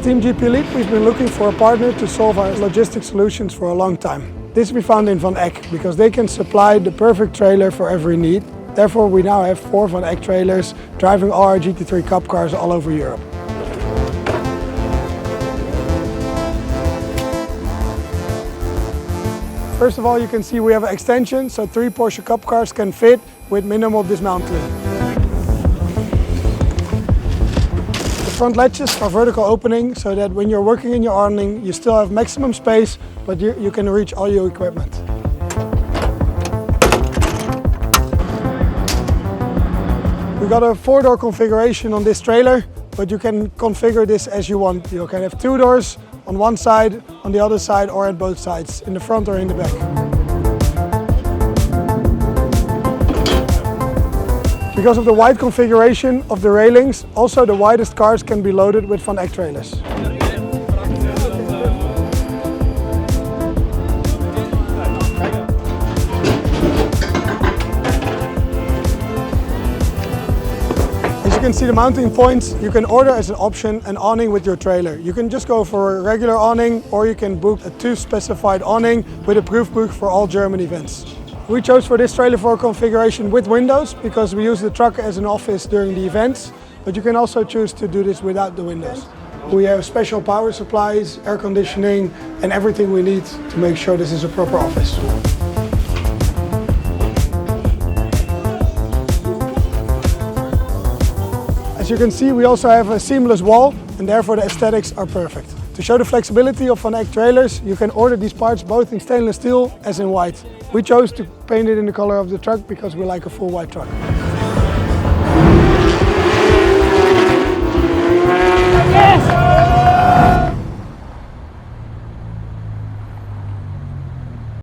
Team GP Elite, we've been looking for a partner to solve our logistic solutions for a long time. This we found in Van Eck because they can supply the perfect trailer for every need. Therefore, we now have 4 Van Eck trailers driving all our GT3 Cup cars all over Europe. First of all, you can see we have an extension, so 3 Porsche Cup cars can fit with minimal dismantling. The front latches are vertical opening, so that when you're working in your awning, you still have maximum space, but you can reach all your equipment. We got a 4-door configuration on this trailer, but you can configure this as you want. You can have 2 doors on one side, on the other side, or at both sides, in the front or in the back. Because of the wide configuration of the railings, also the widest cars can be loaded with Van Eck trailers. As you can see the mounting points, you can order as an option an awning with your trailer. You can just go for a regular awning, or you can book a 2 specified awning with a proof book for all German events. We chose for this trailer for a configuration with windows because we use the truck as an office during the events, but you can also choose to do this without the windows. We have special power supplies, air conditioning, and everything we need to make sure this is a proper office. As you can see, we also have a seamless wall, and therefore the aesthetics are perfect. To show the flexibility of Van Eck trailers, you can order these parts both in stainless steel as in white. We chose to paint it in the color of the truck because we like a full white truck.